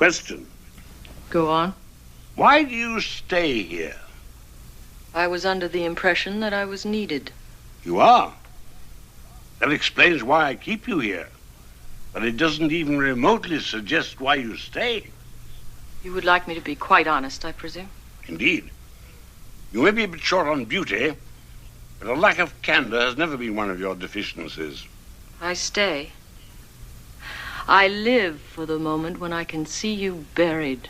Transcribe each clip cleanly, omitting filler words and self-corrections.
Question. Go on. Why do you stay here? I was under the impression that I was needed. You are. That explains why I keep you here. But it doesn't even remotely suggest why you stay. You would like me to be quite honest, I presume? Indeed. You may be a bit short on beauty, but a lack of candor has never been one of your deficiencies. I stay. I live for the moment when I can see you buried.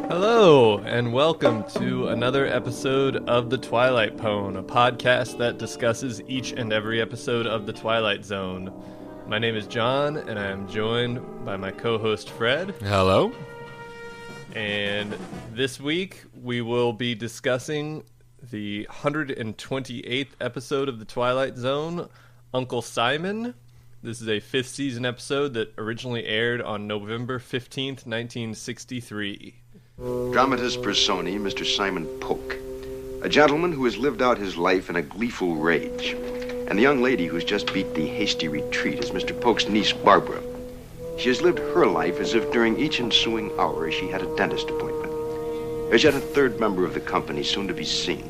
Hello, and welcome to another episode of the Twilight Pwn, a podcast that discusses each and every episode of the Twilight Zone. My name is John, and I am joined by my co-host Fred. Hello. And this week, we will be discussing the 128th episode of the Twilight Zone, Uncle Simon. This is a 5th season episode that originally aired on November 15th, 1963. Dramatis personae, Mr. Simon Polk, a gentleman who has lived out his life in a gleeful rage. And the young lady who's just beat the hasty retreat is Mr. Polk's niece, Barbara. She has lived her life as if during each ensuing hour she had a dentist appointment. There's yet a third member of the company soon to be seen.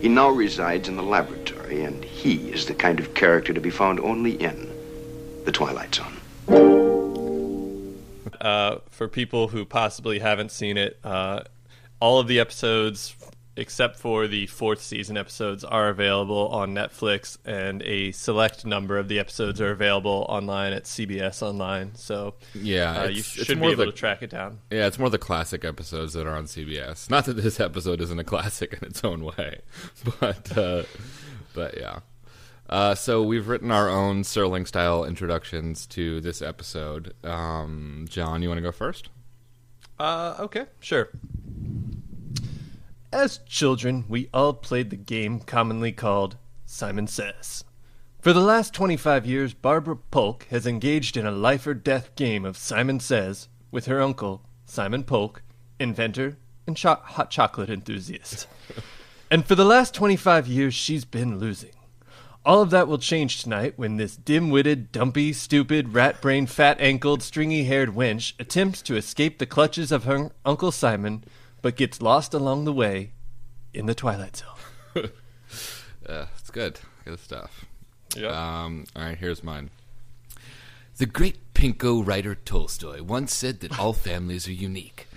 He now resides in the laboratory, and he is the kind of character to be found only in the Twilight Zone. For people who possibly haven't seen it, all of the episodes, except for the 4th season episodes, are available on Netflix, and a select number of the episodes are available online at CBS Online. So yeah, you should be able to track it down. Yeah, it's more the classic episodes that are on CBS. Not that this episode isn't a classic in its own way, but yeah. So we've written our own Serling-style introductions to this episode. John, you want to go first? Okay, sure. As children, we all played the game commonly called Simon Says. For the last 25 years, Barbara Polk has engaged in a life-or-death game of Simon Says with her uncle, Simon Polk, inventor and hot chocolate enthusiast. And for the last 25 years, she's been losing. All of that will change tonight when this dim-witted, dumpy, stupid, rat-brained, fat-ankled, stringy-haired wench attempts to escape the clutches of her Uncle Simon, but gets lost along the way in the Twilight Zone. It's good. Good stuff. Yep. All right, here's mine. The great Pinko writer Tolstoy once said that all families are unique.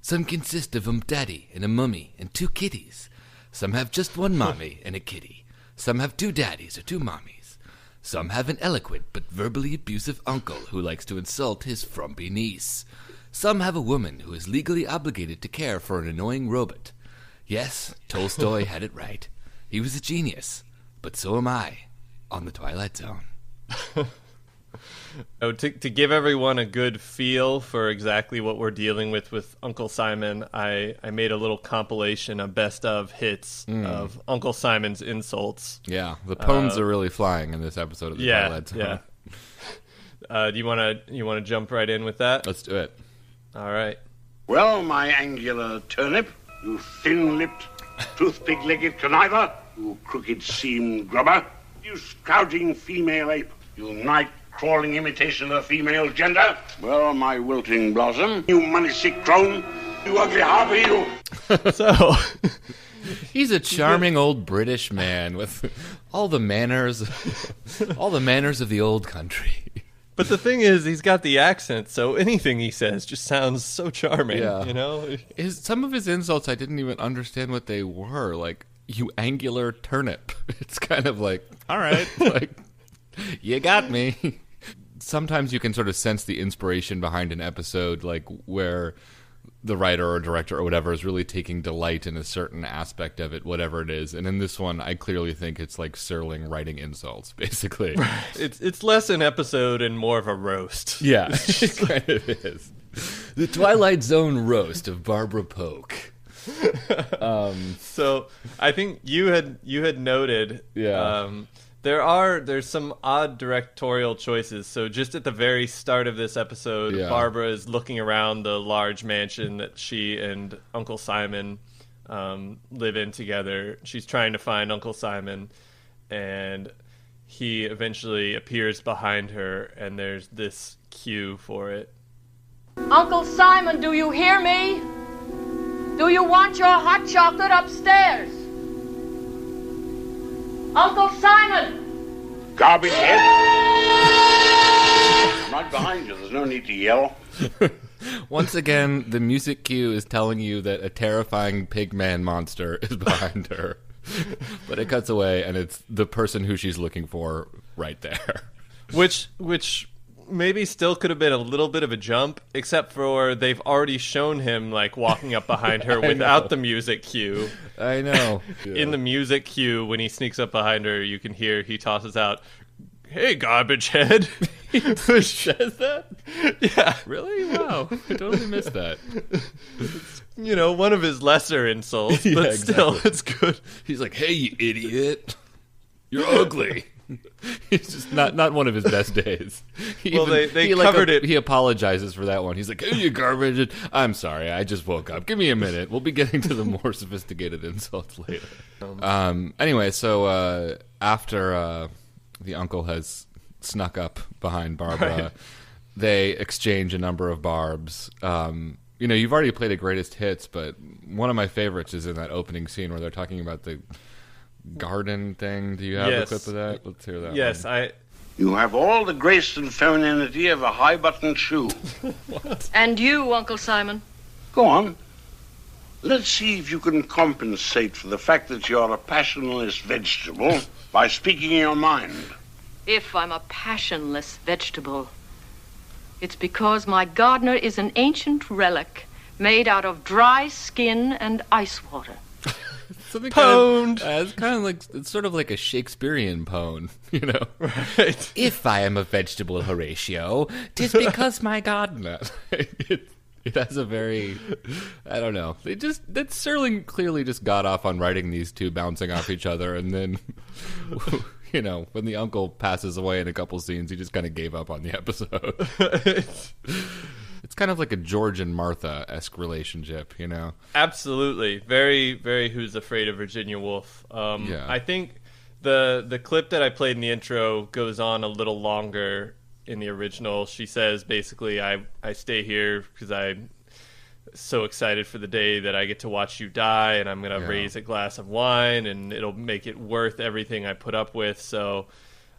Some consist of a daddy and a mummy and 2 kitties. Some have just one mommy and a kitty. Some have 2 daddies or 2 mommies. Some have an eloquent but verbally abusive uncle who likes to insult his frumpy niece. Some have a woman who is legally obligated to care for an annoying robot. Yes, Tolstoy had it right. He was a genius. But so am I, on the Twilight Zone. To give everyone a good feel for exactly what we're dealing with Uncle Simon, I made a little compilation of best of hits of Uncle Simon's insults. Yeah, the puns are really flying in this episode of the Twilight Zone. Yeah. Do you want to jump right in with that? Let's do it. All right. Well, my angular turnip, you thin-lipped, toothpick-legged conniver, you crooked-seamed grubber, you scouting female ape, you night-crawling imitation of the female gender. Well, my wilting blossom, you money-sick crone, you ugly harpy, you... So... He's a charming old British man with all the manners of the old country. But the thing is, he's got the accent, so anything he says just sounds so charming, you know? Some of his insults, I didn't even understand what they were. Like, you angular turnip. It's kind of like, all right, like, you got me. Sometimes you can sort of sense the inspiration behind an episode, like, where the writer or director or whatever is really taking delight in a certain aspect of it, whatever it is. And in this one, I clearly think it's like Serling writing insults, basically. It's less an episode and more of a roast. Yeah, it kind of is. The Twilight Zone roast of Barbara Polk. So I think you had noted there's some odd directorial choices. So just at the very start of this episode, Barbara is looking around the large mansion that she and Uncle Simon live in together. She's trying to find Uncle Simon, and he eventually appears behind her, and there's this cue for it. Uncle Simon, do you hear me? Do you want your hot chocolate upstairs? Uncle Simon! Garbage head! I'm right behind you. There's no need to yell. Once again, the music cue is telling you that a terrifying pigman monster is behind her. But it cuts away, and it's the person who she's looking for right there. Which maybe still could have been a little bit of a jump, except for they've already shown him, like, walking up behind her without the music cue. I know. Yeah. In the music cue, when he sneaks up behind her, you can hear he tosses out, "Hey, garbage head." He says that? Yeah. Really? Wow. I totally missed that. You know, one of his lesser insults, Yeah, but still, exactly. it's good. He's like, "Hey, you idiot. You're ugly." He's just not one of his best days. They covered it. He apologizes for that one. He's like, "Hey, you garbage. I'm sorry. I just woke up. Give me a minute. We'll be getting to the more sophisticated insults later." Anyway, so after the uncle has snuck up behind Barbara, Right. they exchange a number of barbs. You know, you've already played a greatest hits, but one of my favorites is in that opening scene where they're talking about the garden thing. Do you have a clip of that? Let's hear that. Yes, one. You have all the grace and femininity of a high-buttoned shoe. And you, Uncle Simon? Go on. Let's see if you can compensate for the fact that you're a passionless vegetable by speaking your mind. If I'm a passionless vegetable, it's because my gardener is an ancient relic made out of dry skin and ice water. Something Pwned. It's kind of like, it's sort of like a Shakespearean pwn, you know. Right. If I am a vegetable, Horatio, 'tis because my gardener. It has a very, I don't know. That Serling clearly just got off on writing these two bouncing off each other, and then, you know, when the uncle passes away in a couple scenes, he just kind of gave up on the episode. It's kind of like a George and Martha-esque relationship, you know? Absolutely. Very, very Who's Afraid of Virginia Woolf. Yeah. I think the clip that I played in the intro goes on a little longer in the original. She says, basically, I stay here because I'm so excited for the day that I get to watch you die, and I'm going to raise a glass of wine, and it'll make it worth everything I put up with. So,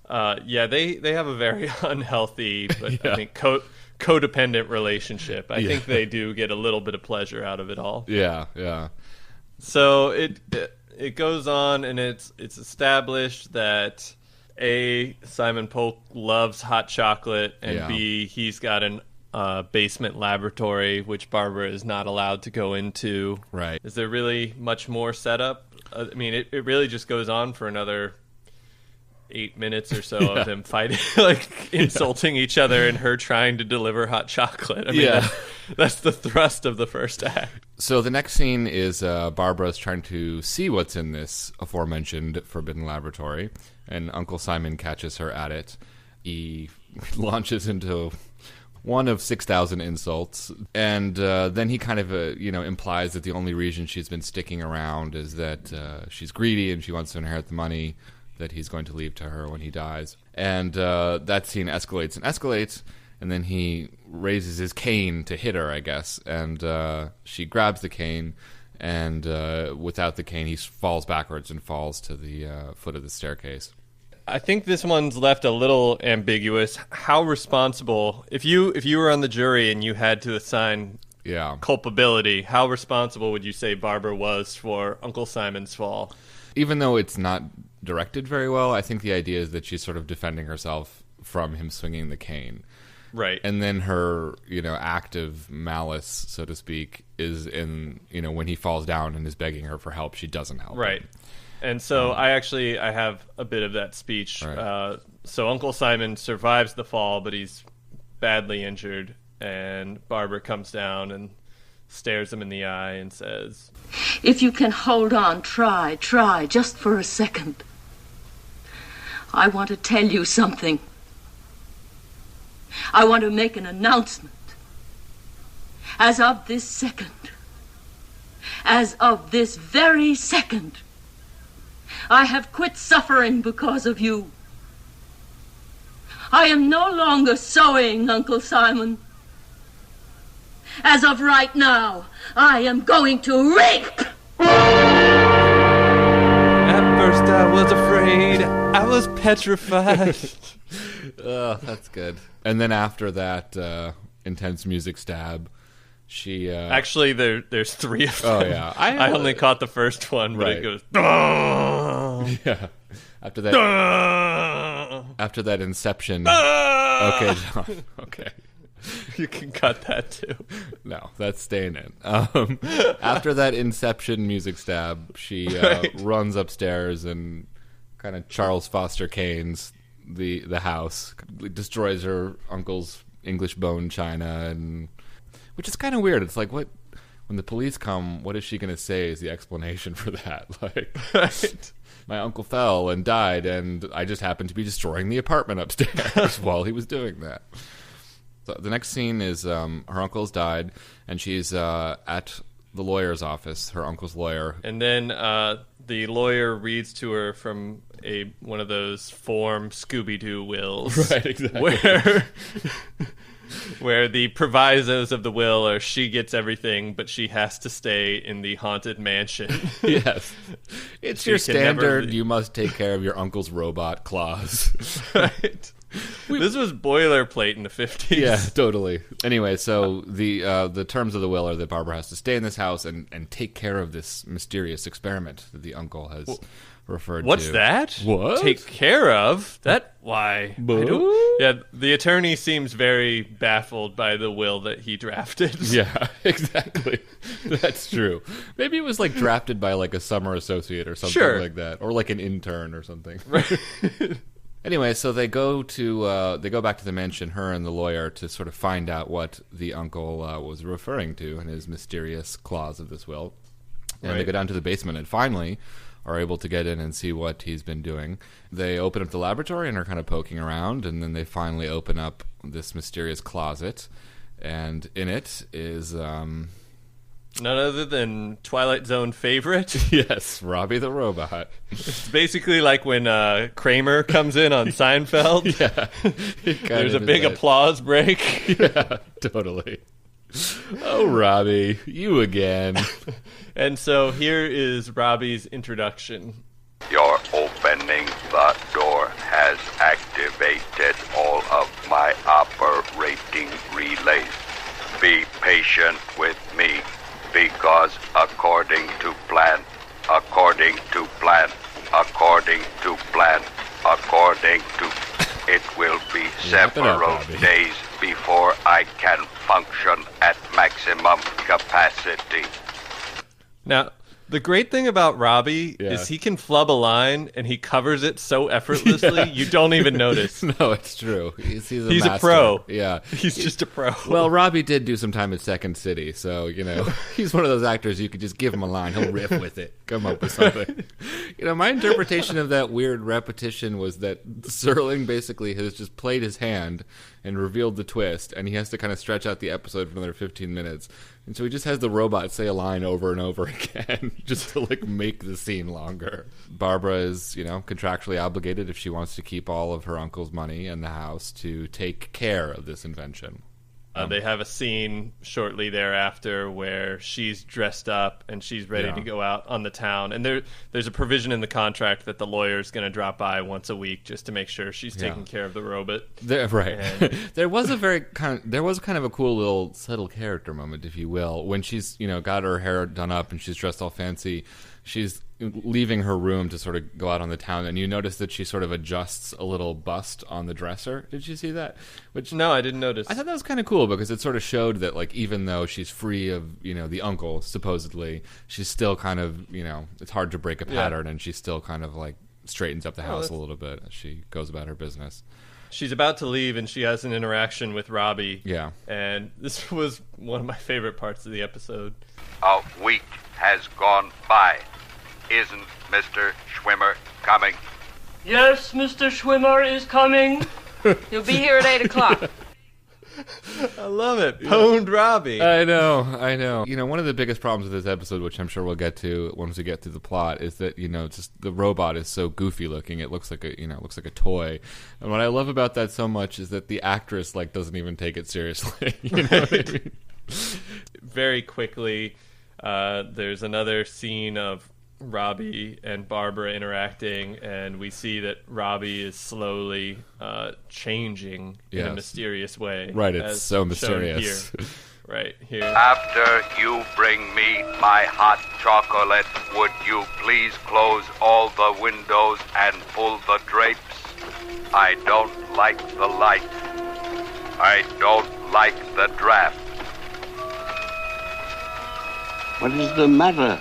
they have a very unhealthy, but I think codependent relationship. I think they do get a little bit of pleasure out of it all. Yeah. So it goes on, and it's established that A, Simon Polk loves hot chocolate, and B, he's got an basement laboratory which Barbara is not allowed to go into. Right. Is there really much more setup? I mean, it really just goes on for another 8 minutes or so of them fighting, like insulting each other, and her trying to deliver hot chocolate. I mean, that's the thrust of the first act. So the next scene is Barbara's trying to see what's in this aforementioned forbidden laboratory, and Uncle Simon catches her at it. He launches into one of 6,000 insults, and then he kind of implies that the only reason she's been sticking around is that she's greedy and she wants to inherit the money that he's going to leave to her when he dies. And that scene escalates, and then he raises his cane to hit her, I guess, and she grabs the cane, and without the cane, he falls backwards and falls to the foot of the staircase. I think this one's left a little ambiguous. How responsible, if you were on the jury and you had to assign culpability, how responsible would you say Barbara was for Uncle Simon's fall? Even though it's not directed very well, I think the idea is that she's sort of defending herself from him swinging the cane. Right. And then her, act of malice, so to speak, is in, when he falls down and is begging her for help, she doesn't help him. And so I have a bit of that speech. Right. So Uncle Simon survives the fall, but he's badly injured, and Barbara comes down and stares him in the eye and says, "If you can hold on, try, just for a second. I want to tell you something. I want to make an announcement. As of this second, as of this very second. I have quit suffering because of you. I am no longer sewing, Uncle Simon. As of right now, I am going to rape! At first I was afraid, I was petrified. Oh, that's good. And then after that intense music stab, she... Actually, there's three of them. Oh, yeah. I only caught the first one, but Right. it goes... "Duh!" Yeah. After that... Duh! After that Inception... Duh! Okay, John. Okay. You can cut that, too. No, that's staying in. After that Inception music stab, she runs upstairs and kind of Charles Foster Kane's the house, destroys her uncle's English bone china, and which is kind of weird. It's like, what when the police come, what is she going to say is the explanation for that? Like, Right. my uncle fell and died, and I just happened to be destroying the apartment upstairs while he was doing that. So the next scene is her uncle's died, and she's at the lawyer's office, her uncle's lawyer. And then the lawyer reads to her from one of those form Scooby-Doo wills. Right, exactly. Where the provisos of the will are she gets everything, but she has to stay in the haunted mansion. Yes. It's She your can never standard, leave. you must take care of your uncle's robot clause. Right. This was boilerplate in the 50s. Yeah, totally. Anyway, so the terms of the will are that Barbara has to stay in this house and take care of this mysterious experiment that the uncle has referred What's to. that? What? Take care of? That, why? I Boo? don't- Yeah, the attorney seems very baffled by the will that he drafted. Yeah, exactly. That's true. Maybe it was like drafted by like a summer associate or something Sure. like that, or like an intern or something. Right. Anyway, so they go back to the mansion, her and the lawyer, to sort of find out what the uncle was referring to in his mysterious clause of this will. And they Right. go down to the basement and finally are able to get in and see what he's been doing. They open up the laboratory and are kind of poking around, and then they finally open up this mysterious closet, and in it is None other than Twilight Zone favorite. yes, Robby the robot. It's basically like when Kramer comes in on Seinfeld. Yeah. There's a big applause break. Yeah, totally. Oh, Robby, you again. And so here is Robby's introduction. Your opening the door has activated all of my operating relays. Be patient with me, because according to plan, it will be Wrap it up, several Robby. days before I can function at maximum capacity. Now, the great thing about Robby Yeah. is he can flub a line and he covers it so effortlessly you don't even notice. No, it's true. He's a He's a master. pro. Yeah. He's just a pro. Well, Robby did do some time at Second City, so, he's one of those actors you could just give him a line, he'll riff with it, come up with something. My interpretation of that weird repetition was that Serling basically has just played his hand and revealed the twist, and he has to kind of stretch out the episode for another 15 minutes. And so he just has the robot say a line over and over again just to, make the scene longer. Barbara is, contractually obligated, if she wants to keep all of her uncle's money in the house, to take care of this invention. They have a scene shortly thereafter where she's dressed up and she's ready to go out on the town. And there's a provision in the contract that the lawyer's going to drop by once a week just to make sure she's taking care of the robot. Right. And- There was kind of a cool little subtle character moment, if you will, when she's, got her hair done up and she's dressed all fancy. She's leaving her room to sort of go out on the town, and you notice that she sort of adjusts a little bust on the dresser. Did you see that? Which No, I didn't notice. I thought that was kind of cool because it sort of showed that, even though she's free of, the uncle, supposedly, she's still kind of, it's hard to break a pattern, and she still kind of, straightens up the house a little bit as she goes about her business. She's about to leave and she has an interaction with Robby. Yeah. And this was one of my favorite parts of the episode. A week has gone by. Isn't Mr. Schwimmer coming? Yes, Mr. Schwimmer is coming. He'll be here at 8 o'clock. I love it. Pwned Robby. I know. You know, one of the biggest problems with this episode, which I'm sure we'll get to once we get through the plot, is that, you know, just the robot is so goofy looking. It looks like a toy. And what I love about that so much is that the actress, like, doesn't even take it seriously. You know what I mean? Very quickly, there's another scene of Robby and Barbara interacting, and we see that Robby is slowly changing in a mysterious way. Right, it's so mysterious. Here. Right here. After you bring me my hot chocolate, would you please close all the windows and pull the drapes? I don't like the light. I don't like the draft. What is the matter?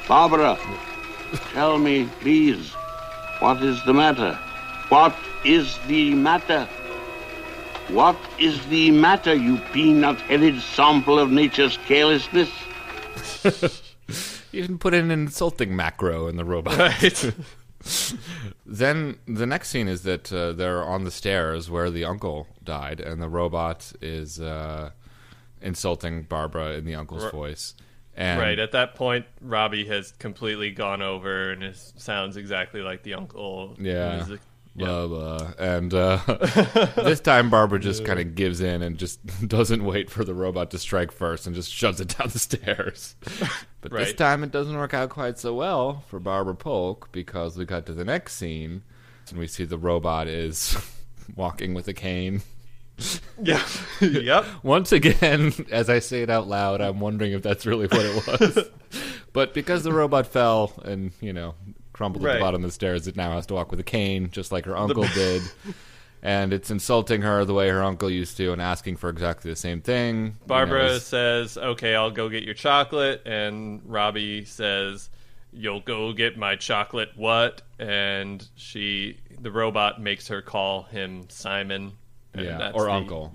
Barbara, tell me, please, what is the matter? What is the matter? What is the matter, you peanut-headed sample of nature's carelessness? You even put in an insulting macro in the robot. Right. Then the next scene is that they're on the stairs where the uncle died, and the robot is insulting Barbara in the uncle's voice. And right, at that point, Robby has completely gone over and sounds exactly like the uncle. Yeah. Blah, blah. And this time, Barbara just kind of gives in and just doesn't wait for the robot to strike first and just shoves it down the stairs. But this time, it doesn't work out quite so well for Barbara Polk, because we got to the next scene and we see the robot is walking with a cane. Yeah. Yep. Once again, as I say it out loud, I'm wondering if that's really what it was. But because the robot fell and, you know, crumbled at the bottom of the stairs, it now has to walk with a cane, just like her uncle did. And it's insulting her the way her uncle used to and asking for exactly the same thing. Barbara says, okay, I'll go get your chocolate. And Robby says, you'll go get my chocolate what? And the robot makes her call him Simon. Yeah, or Uncle.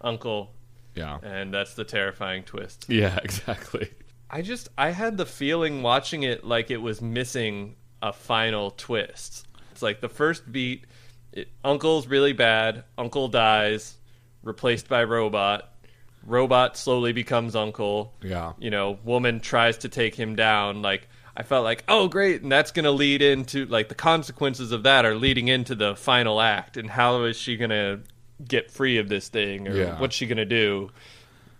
Uncle. Yeah. And that's the terrifying twist. Yeah, exactly. I had the feeling watching it like it was missing a final twist. It's like the first beat, Uncle's really bad, Uncle dies, replaced by Robot. Robot slowly becomes Uncle. Yeah. You know, woman tries to take him down. Like, I felt like, oh, great, and that's going to lead into, like, the consequences of that are leading into the final act, and how is she going to get free of this thing, or what's she going to do?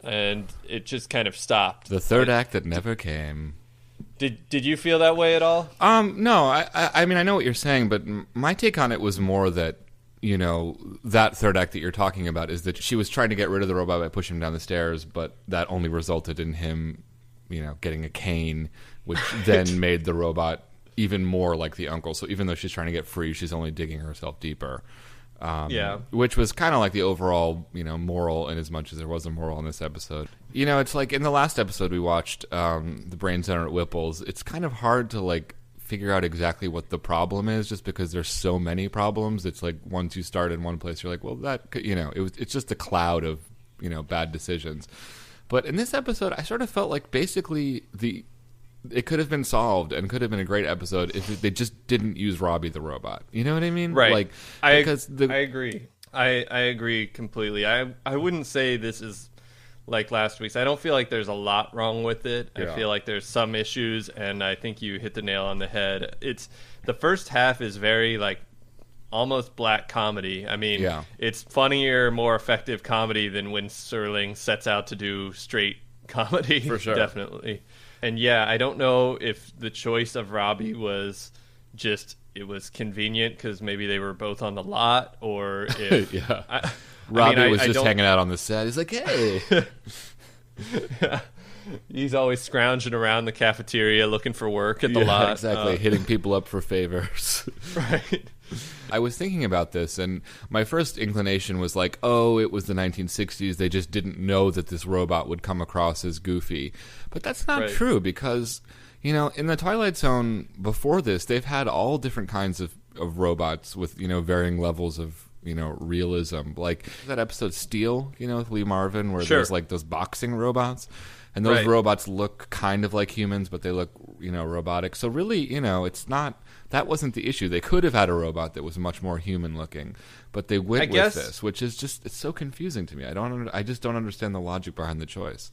And it just kind of stopped. The third act that never came. Did you feel that way at all? No, I mean, I know what you're saying, but my take on it was more that, you know, that third act that you're talking about is that she was trying to get rid of the robot by pushing him down the stairs, but that only resulted in him, you know, getting a cane, which then made the robot even more like the uncle. So even though she's trying to get free, she's only digging herself deeper. Which was kind of like the overall, you know, moral, in as much as there was a moral in this episode. You know, it's like in the last episode we watched, the Brain Center at Whipple's, it's kind of hard to, like, figure out exactly what the problem is, just because there's so many problems. It's like once you start in one place, you're like, well, that could, you know, it's just a cloud of, you know, bad decisions. But in this episode, I sort of felt like basically it could have been solved and could have been a great episode if they just didn't use Robby the robot. You know what I mean? Right. Like, I agree. I agree completely. I wouldn't say this is like last week's. I don't feel like there's a lot wrong with it. Yeah. I feel like there's some issues, and I think you hit the nail on the head. It's the first half is very, like, almost black comedy. I mean, it's funnier, more effective comedy than when Serling sets out to do straight comedy. For sure. Definitely. And yeah, I don't know if the choice of Robby was just, it was convenient because maybe they were both on the lot, or if... Robby was just hanging out on the set. He's like, hey. He's always scrounging around the cafeteria looking for work at the lot. Exactly, hitting people up for favors. Right. I was thinking about this, and my first inclination was like, oh, it was the 1960s. They just didn't know that this robot would come across as goofy. But that's not true, because, you know, in the Twilight Zone before this, they've had all different kinds of robots with, you know, varying levels of, you know, realism. Like that episode Steel, you know, with Lee Marvin, where there's like those boxing robots. And those robots look kind of like humans, but they look robotic. So really, it's not, that wasn't the issue. They could have had a robot that was much more human looking, but they went with this, which is just, it's so confusing to me. I just don't understand the logic behind the choice.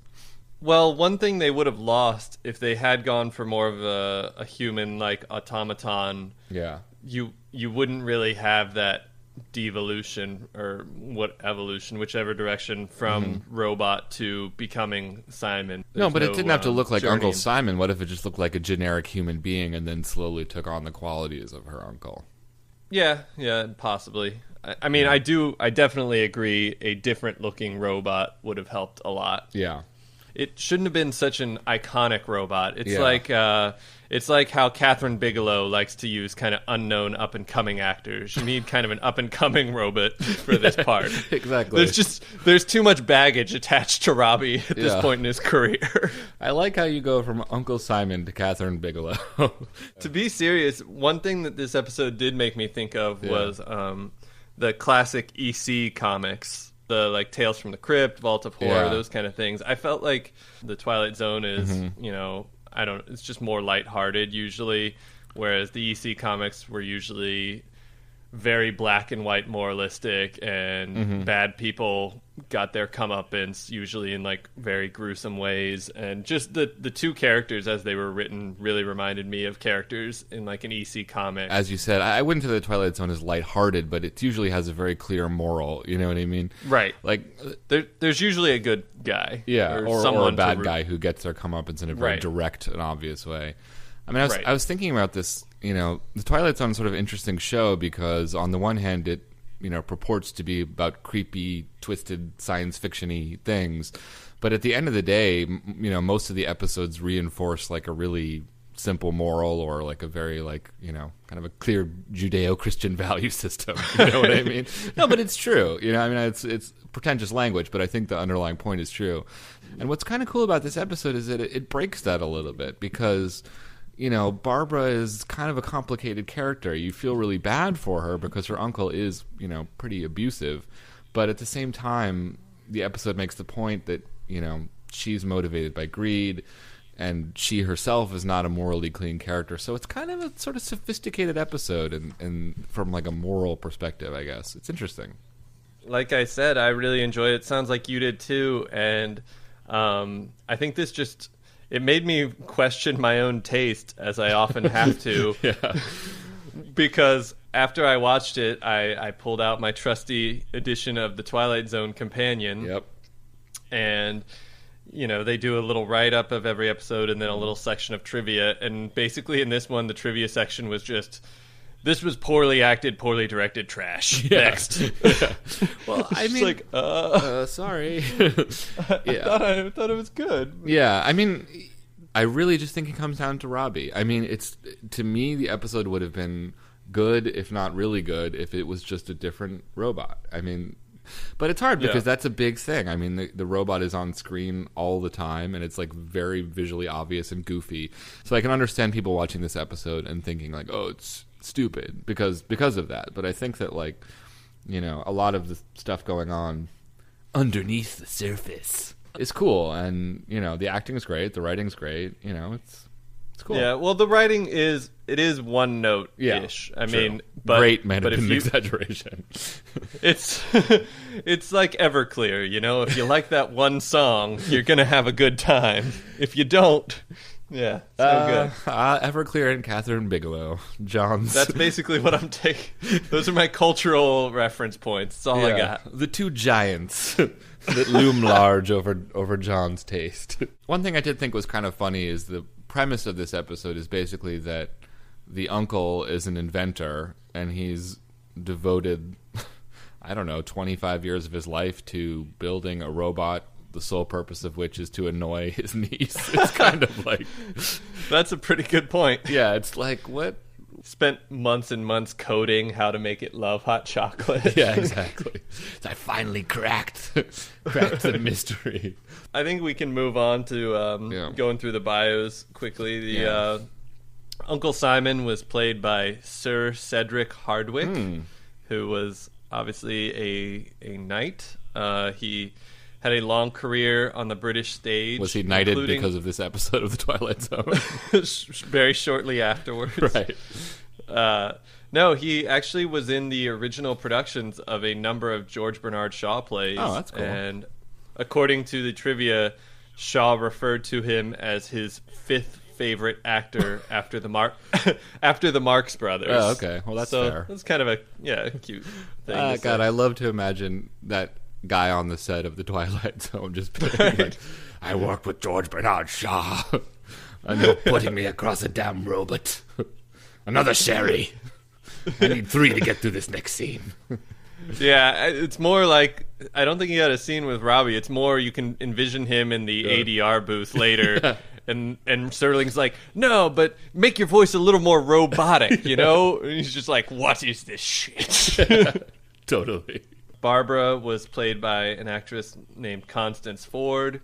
Well, one thing they would have lost if they had gone for more of a human like automaton. Yeah. You wouldn't really have that devolution or evolution, whichever direction, from robot to becoming Simon. No, but it didn't have to look like journey. Uncle Simon. What if it just looked like a generic human being and then slowly took on the qualities of her uncle? Yeah, possibly. I mean, I definitely agree a different looking robot would have helped a lot. Yeah. It shouldn't have been such an iconic robot. It's like how Kathryn Bigelow likes to use kind of unknown up-and-coming actors. You need kind of an up-and-coming robot for this part. Exactly. There's too much baggage attached to Robby at this point in his career. I like how you go from Uncle Simon to Kathryn Bigelow. To be serious, one thing that this episode did make me think of was the classic EC comics. The like Tales from the Crypt, Vault of Horror, those kind of things. I felt like the Twilight Zone is, it's just more lighthearted usually, whereas the EC comics were usually very black and white moralistic, and bad people got their comeuppance usually in like very gruesome ways, and just the two characters as they were written really reminded me of characters in like an EC comic. As you said, I wouldn't say the Twilight Zone is lighthearted, but it usually has a very clear moral, you know what I mean? Right. Like there's usually a good guy. Or a bad guy who gets their comeuppance in a very direct and obvious way. I mean, I was thinking about this, the Twilight Zone is sort of an interesting show because on the one hand it, purports to be about creepy, twisted, science fiction-y things. But at the end of the day, most of the episodes reinforce like a really simple moral or like a very like, kind of a clear Judeo-Christian value system. You know what I mean? No, but it's true. It's pretentious language, but I think the underlying point is true. And what's kind of cool about this episode is that it breaks that a little bit because Barbara is kind of a complicated character. You feel really bad for her because her uncle is, pretty abusive. But at the same time, the episode makes the point that, she's motivated by greed and she herself is not a morally clean character. So it's kind of a sort of sophisticated episode and from like a moral perspective, I guess. It's interesting. Like I said, I really enjoyed it. Sounds like you did too. And I think this just... It made me question my own taste, as I often have to. Because after I watched it, I pulled out my trusty edition of the Twilight Zone Companion. Yep. And, they do a little write-up of every episode and then a little section of trivia. And basically in this one, the trivia section was just... This was poorly acted, poorly directed trash. Yeah. Next. Well, I mean... like, sorry. I thought it was good. Yeah, I mean, I really just think it comes down to Robby. I mean, to me, the episode would have been good, if not really good, if it was just a different robot. I mean... But it's hard because that's a big thing. I mean, the robot is on screen all the time, and it's like very visually obvious and goofy. So I can understand people watching this episode and thinking like, oh, it's stupid because of that. But I think that like, a lot of the stuff going on underneath the surface is cool, and the acting is great, the writing's great. It's cool. Yeah, well, the writing is one note ish. I mean, but great might have but been an exaggeration. It's like Everclear. If you like that one song, you're gonna have a good time. If you don't, it's no good. Everclear and Kathryn Bigelow, John's. That's basically what I'm taking. Those are my cultural reference points. That's all I got. The two giants that loom large over John's taste. One thing I did think was kind of funny is the premise of this episode is basically that the uncle is an inventor and he's devoted, 25 years of his life to building a robot, the sole purpose of which is to annoy his niece. It's kind of like... That's a pretty good point. Yeah, it's like, what? Spent months and months coding how to make it love hot chocolate. Yeah, exactly. So I finally cracked the mystery. I think we can move on to going through the bios quickly. The Uncle Simon was played by Sir Cedric Hardwicke, who was obviously a knight. He had a long career on the British stage. Was he knighted because of this episode of the Twilight Zone? Very shortly afterwards. Right. No, he actually was in the original productions of a number of George Bernard Shaw plays. Oh, that's cool. And according to the trivia, Shaw referred to him as his 5th favorite actor after the Marx Brothers. Oh, okay. Well, that's fair. That's kind of a cute thing. To God, say. I love to imagine that guy on the set of the Twilight Zone just being like, I worked with George Bernard Shaw. And you're putting me across a damn robot. Another sherry. I need 3 to get through this next scene. Yeah, it's more like, I don't think he had a scene with Robby. It's more you can envision him in the ADR booth later, and Serling's like, no, but make your voice a little more robotic, you know? And he's just like, what is this shit? Totally. Barbara was played by an actress named Constance Ford.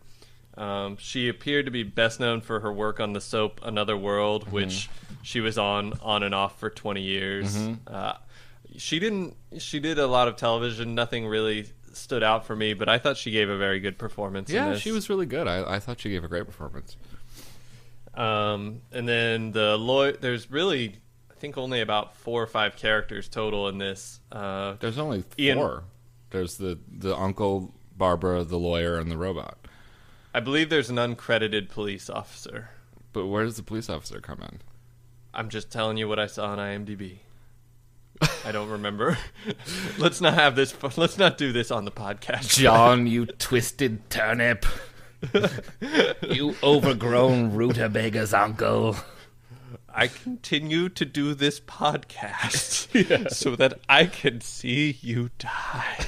She appeared to be best known for her work on the soap Another World, which she was on and off for 20 years. She did a lot of television. Nothing really stood out for me, but I thought she gave a very good performance in this. She was really good. I thought she gave a great performance. And then there's really, I think, only about 4 or 5 characters total in this. There's only 4. Ian, There's the uncle, Barbara, the lawyer, and the robot. I believe there's an uncredited police officer. But where does the police officer come in? I'm just telling you what I saw on IMDb. I don't remember. Let's not do this on the podcast. John, you twisted turnip. You overgrown rutabaga's uncle. I continue to do this podcast so that I can see you die.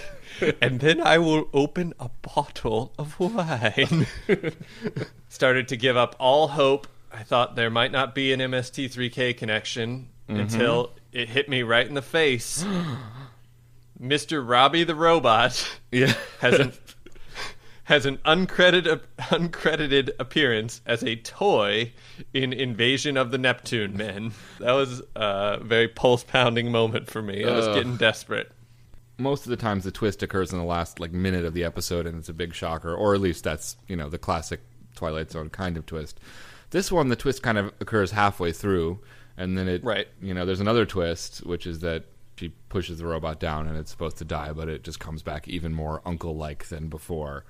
And then I will open a bottle of wine. Started to give up all hope. I thought there might not be an MST3K connection until it hit me right in the face. Mr. Robby the Robot has an uncredited appearance as a toy in Invasion of the Neptune Men. That was a very pulse-pounding moment for me. I was getting desperate. Most of the times the twist occurs in the last minute of the episode, and it's a big shocker, or at least that's the classic Twilight Zone kind of twist. This one, the twist kind of occurs halfway through, and then there's another twist, which is that she pushes the robot down and it's supposed to die, but it just comes back even more uncle-like than before.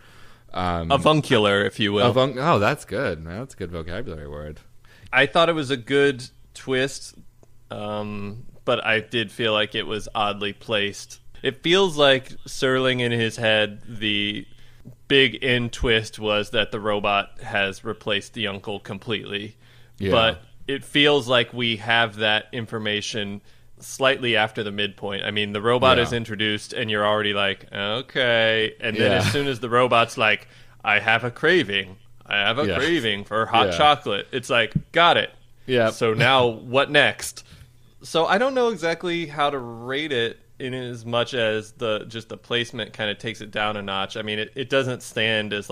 Avuncular, if you will. Oh, that's good. That's a good vocabulary word. I thought it was a good twist, but I did feel like it was oddly placed. It feels like Serling in his head, the big end twist was that the robot has replaced the uncle completely. Yeah. But it feels like we have that information slightly after the midpoint. I mean, the robot is introduced and you're already like, okay. And then as soon as the robot's like, I have a craving for hot chocolate. It's like, got it. Yeah. So now what next? So I don't know exactly how to rate it in as much as the placement kind of takes it down a notch. I mean, it doesn't stand as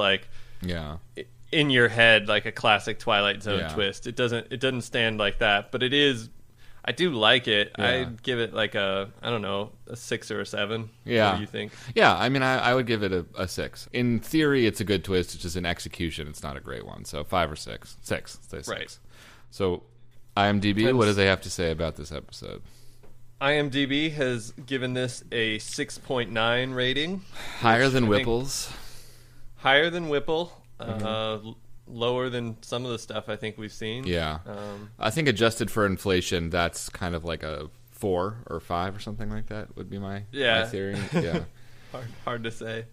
in your head like a classic Twilight Zone twist. It doesn't stand like that, but it is. I do like it. Yeah. I'd give it like a 6 or a 7. Yeah. What do you think? Yeah, I mean, I would give it a 6. In theory, it's a good twist. It's just in execution, it's not a great one. So 5 or 6. 6. Say 6. Right. So IMDb, what does they have to say about this episode? IMDb has given this a 6.9 rating. Higher than Whipple's. Higher than Whipple. Lower than some of the stuff I think we've seen. Yeah. I think adjusted for inflation, that's kind of like a 4 or 5 or something like that would be my theory. Yeah. Hard to say.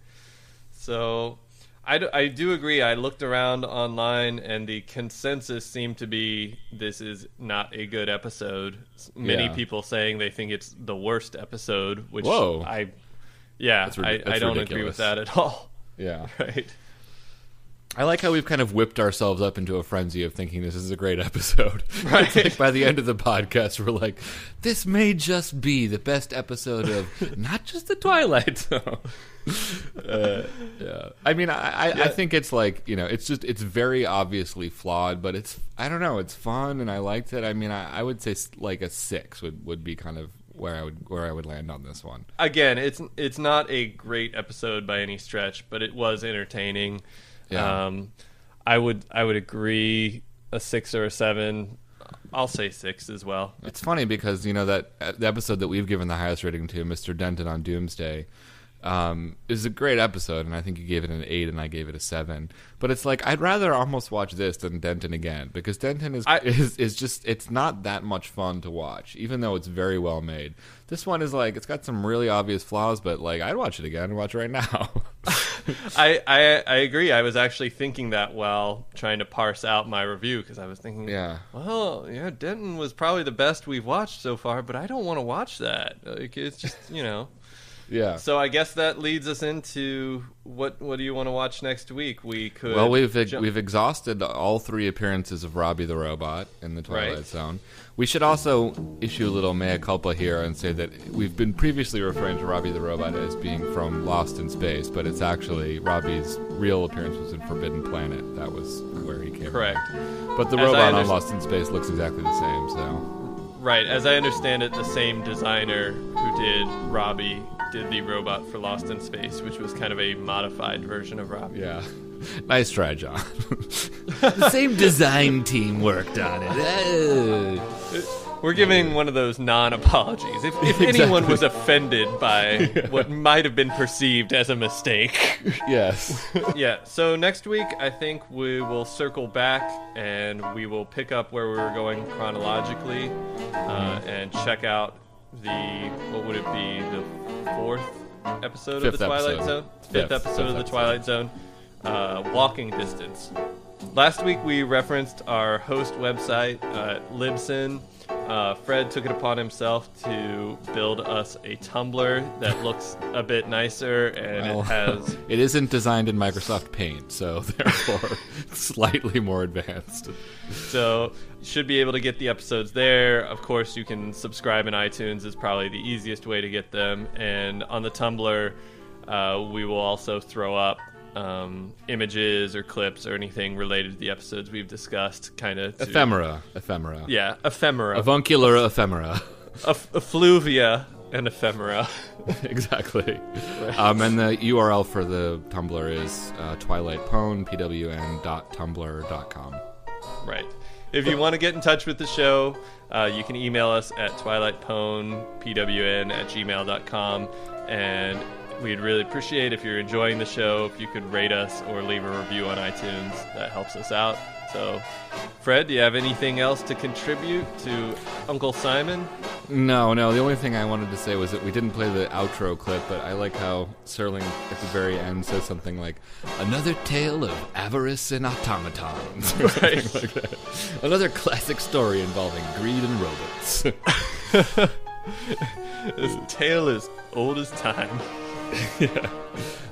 So I do agree. I looked around online and the consensus seemed to be this is not a good episode. Many people saying they think it's the worst episode, which I don't agree with that at all. Yeah. Right. I like how we've kind of whipped ourselves up into a frenzy of thinking this is a great episode. Right. Like by the end of the podcast, we're like, this may just be the best episode of not just the Twilight Zone. Yeah. I mean, I think it's like, it's very obviously flawed, but I don't know, it's fun and I liked it. I mean, I would say like a 6 would be kind of where I would land on this one. Again, it's not a great episode by any stretch, but it was entertaining. Yeah. I would agree a 6 or a 7. I'll say 6 as well. It's funny because, that the episode that we've given the highest rating to, Mr. Denton on Doomsday, is a great episode, and I think you gave it an 8 and I gave it a 7. But it's like, I'd rather almost watch this than Denton again, because Denton is just, it's not that much fun to watch, even though it's very well made. This one is like, it's got some really obvious flaws, but like, I'd watch it again and watch it right now. I agree. I was actually thinking that while trying to parse out my review, because I was thinking, Denton was probably the best we've watched so far, but I don't want to watch that. Like, it's just, Yeah. So I guess that leads us into what do you want to watch next week? We could. Well, we've exhausted all 3 appearances of Robby the Robot in the Twilight Zone. We should also issue a little mea culpa here and say that we've been previously referring to Robby the Robot as being from Lost in Space, but it's actually Robby's real appearance was in Forbidden Planet. That was where he came Correct. from. But the robot on Lost in Space looks exactly the same. So. Right. As I understand it, the same designer who did Robby did the robot for Lost in Space, which was kind of a modified version of Robby. Yeah. Nice try, John. The same design team worked on it. We're giving one of those non-apologies. If anyone was offended by what might have been perceived as a mistake. Yes. Yeah, so next week I think we will circle back and we will pick up where we were going chronologically and check out what would it be, the 4th episode of the Twilight Zone? 5th episode of the Twilight Zone. Walking Distance. Last week we referenced our host website, Libsyn. Fred took it upon himself to build us a Tumblr that looks a bit nicer, and it isn't designed in Microsoft Paint, so therefore slightly more advanced. So you should be able to get the episodes there. Of course, you can subscribe in iTunes is probably the easiest way to get them. And on the Tumblr, we will also throw up images or clips or anything related to the episodes we've discussed, kind of ephemera. Yeah, ephemera. Avuncular ephemera. Effluvia and ephemera. Exactly. Right. And the URL for the Tumblr is Twilight Pwn, pwn.tumblr.com. Right. If you want to get in touch with the show, you can email us at twilightpwnpwn@gmail.com, and we'd really appreciate if you're enjoying the show, if you could rate us or leave a review on iTunes. That helps us out. So, Fred, do you have anything else to contribute to Uncle Simon? No. The only thing I wanted to say was that we didn't play the outro clip, but I like how Serling at the very end says something like, "Another tale of avarice and automatons." Or something like that. Another classic story involving greed and robots. This tale is old as time. Yeah.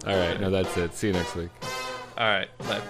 All right. No, that's it. See you next week. All right. Bye.